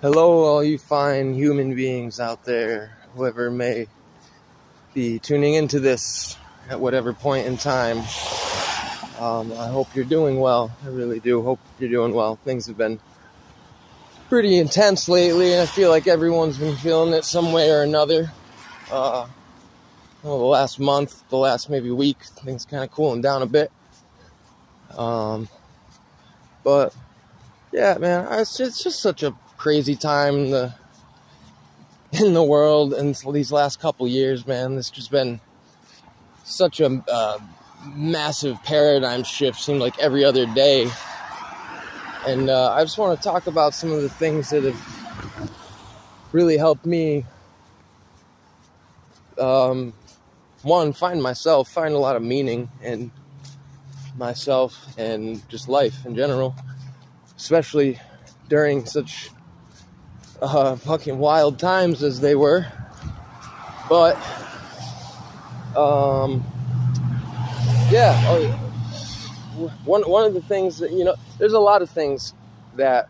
Hello, all you fine human beings out there, whoever may be tuning into this at whatever point in time. I hope you're doing well. I really do hope you're doing well. Things have been pretty intense lately, and I feel like everyone's been feeling it some way or another. The last month, the last maybe week, things kind of cooling down a bit. But yeah, man, it's just such a crazy time in the world, and these last couple years, man, it's just been such a massive paradigm shift. Seemed like every other day, and I just want to talk about some of the things that have really helped me. One, find a lot of meaning in myself and just life in general, especially during such fucking wild times as they were. But one of the things that, there's a lot of things that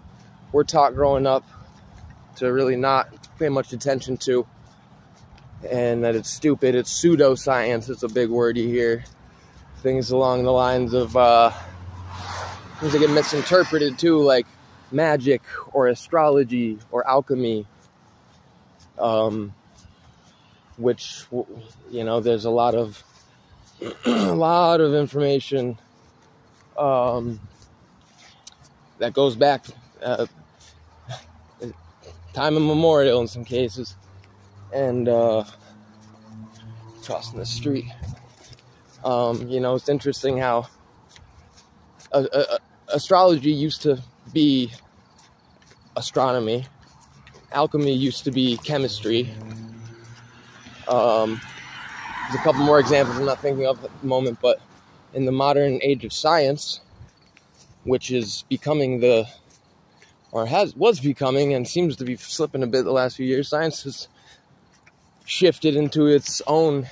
we're taught growing up to really not pay much attention to, and that it's stupid. It's pseudoscience. It's a big word you hear. Things along the lines of things that get misinterpreted too, like magic or astrology or alchemy, which, there's a lot of information that goes back time immemorial in some cases. And crossing the street, it's interesting how astrology used to be astronomy. Alchemy used to be chemistry. There's a couple more examples I'm not thinking of at the moment, but in the modern age of science, which is becoming was becoming and seems to be slipping a bit the last few years, science has shifted into its own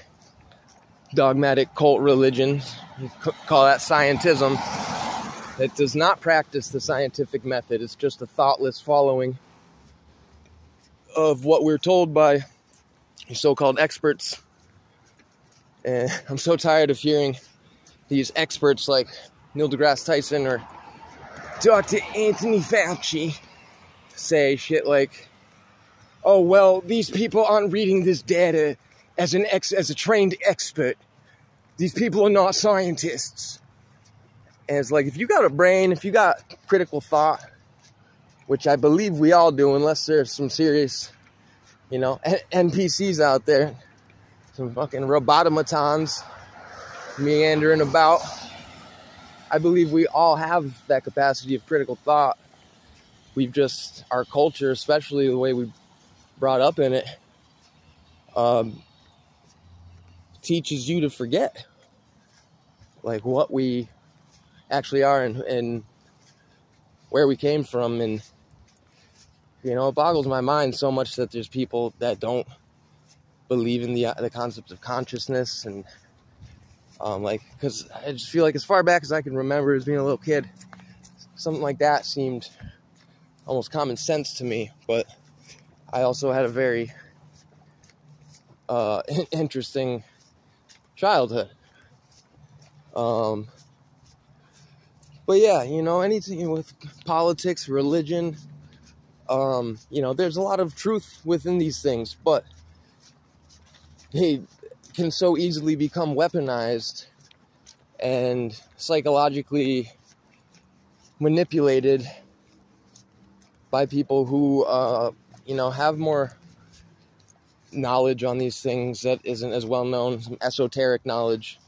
dogmatic cult religion. You call that scientism. It does not practice the scientific method. It's just a thoughtless following of what we're told by so-called experts. And I'm so tired of hearing these experts like Neil deGrasse Tyson or Dr. Anthony Fauci say shit like, "Oh, well, these people aren't reading this data as a trained expert. These people are not scientists." And it's like, if you got a brain, if you got critical thought, which I believe we all do, unless there's some serious, NPCs out there, some fucking robotomatons meandering about, I believe we all have that capacity of critical thought. We've just, our culture, especially the way we brought up in it, teaches you to forget like what we actually are and where we came from. And it boggles my mind so much that there's people that don't believe in the concept of consciousness, and because I just feel like as far back as I can remember as being a little kid, something like that seemed almost common sense to me. But I also had a very interesting childhood. But yeah, anything with politics, religion, there's a lot of truth within these things, but they can so easily become weaponized and psychologically manipulated by people who, have more knowledge on these things that isn't as well known, some esoteric knowledge,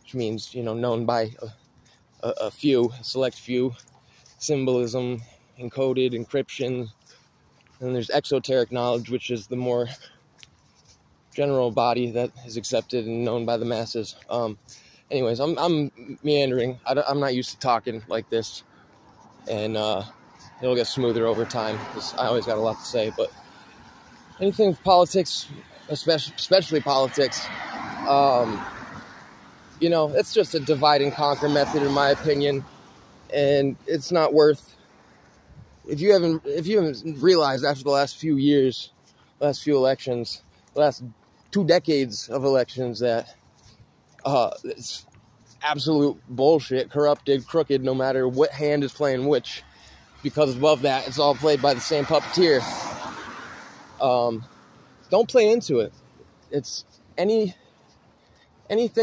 which means, known by a select few, symbolism, encoded, encryption. And there's exoteric knowledge, which is the more general body that is accepted and known by the masses. Anyways, I'm meandering. I'm not used to talking like this, and it'll get smoother over time because I always got a lot to say. But anything with politics, especially politics, it's just a divide and conquer method in my opinion, and it's not worth if you haven't realized after the last few years, last few elections, last 2 decades of elections, that it's absolute bullshit, corrupted, crooked, no matter what hand is playing which, because above that, it's all played by the same puppeteer. Don't play into it. It's anything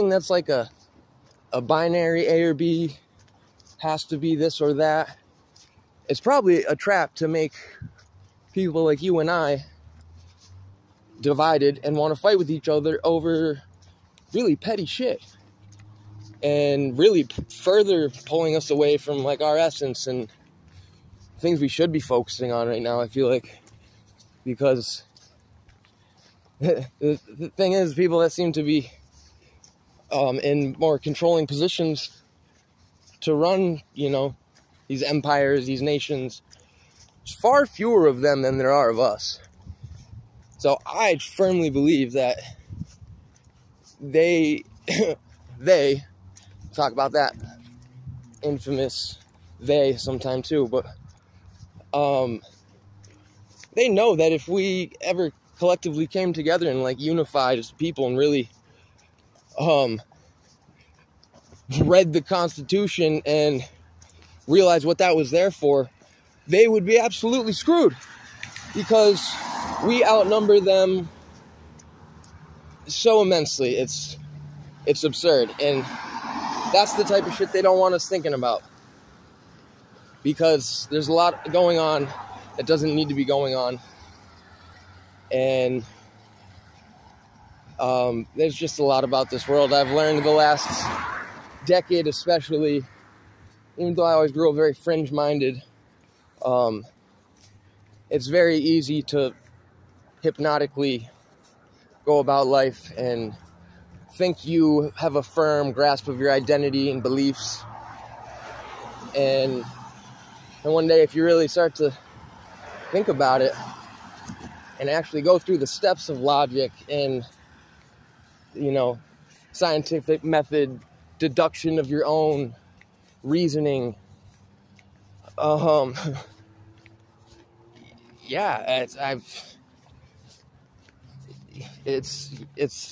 that's like a binary A or B, has to be this or that. It's probably a trap to make people like you and I divided and want to fight with each other over really petty shit, and really further pulling us away from like our essence and things we should be focusing on right now, I feel like. Because the thing is, people that seem to be in more controlling positions to run, you know, these empires, these nations, there's far fewer of them than there are of us. So I firmly believe that they talk about that infamous they sometime too, but they know that if we ever collectively came together and like unified as people and really read the Constitution and realized what that was there for, they would be absolutely screwed, because we outnumber them so immensely. It's absurd, and that's the type of shit they don't want us thinking about, because there's a lot going on that doesn't need to be going on, and there's just a lot about this world I've learned the last decade, especially, even though I always grew up very fringe-minded. It's very easy to hypnotically go about life and think you have a firm grasp of your identity and beliefs, and one day, if you really start to think about it and actually go through the steps of logic and, you know, scientific method, deduction of your own reasoning, yeah, it's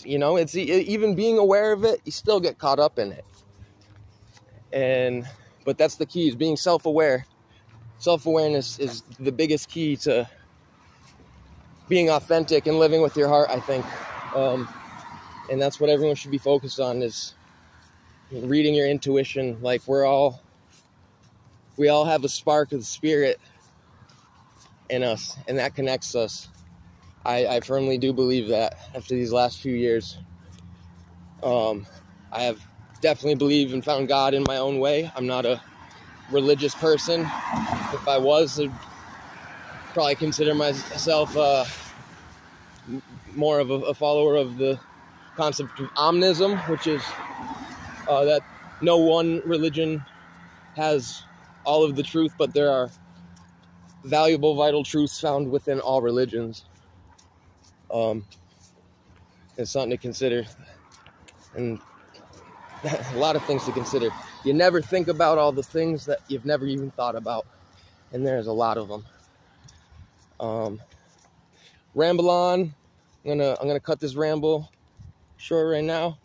you know, it's even being aware of it, you still get caught up in it. But that's the key, is being self-aware. Self-awareness is the biggest key to being authentic and living with your heart, I think. And that's what everyone should be focused on, is reading your intuition. Like, we all have a spark of the spirit in us, and that connects us. I firmly do believe that after these last few years. I have definitely believed and found God in my own way. I'm not a religious person. If I was, I'd probably consider myself more of a follower of the concept of omnism, which is that no one religion has all of the truth, but there are valuable, vital truths found within all religions. It's something to consider, and a lot of things to consider. You never think about all the things that you've never even thought about, and there's a lot of them. Ramble on. I'm gonna cut this ramble short right now.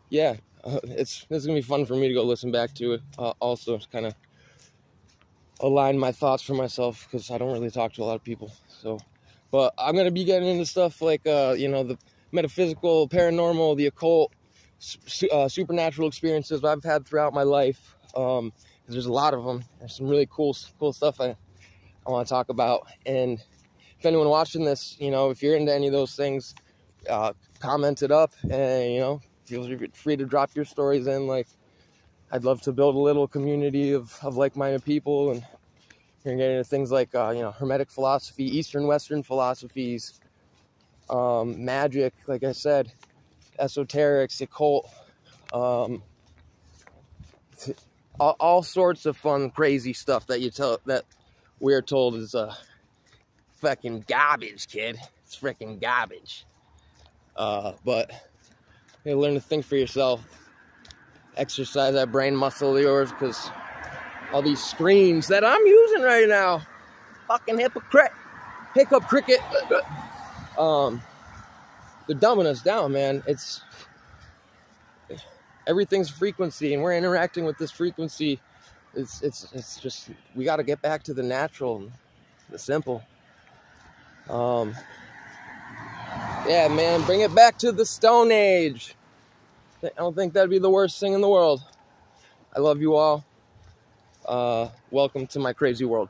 Yeah, this is gonna be fun for me to go listen back to it. Also, kind of align my thoughts for myself, because I don't really talk to a lot of people. So, but I'm gonna be getting into stuff like you know, the metaphysical, paranormal, the occult, supernatural experiences I've had throughout my life. There's a lot of them. There's some really cool stuff I want to talk about. And if anyone watching this, you know, if you're into any of those things, comment it up, and, you know, feel free to drop your stories in. Like, I'd love to build a little community of like-minded people, and you're getting into things like, you know, Hermetic philosophy, Eastern, Western philosophies, magic, like I said, esoterics, occult, all sorts of fun, crazy stuff that we're told is fucking garbage, kid. It's freaking garbage. But you learn to think for yourself, exercise that brain muscle of yours, because all these screens that I'm using right now. Fucking hypocrite. Hiccup cricket. They're dumbing us down, man. Everything's frequency, and we're interacting with this frequency. It's just, we got to get back to the natural, the simple. Yeah, man, bring it back to the Stone Age. I don't think that'd be the worst thing in the world. I love you all. Welcome to my crazy world.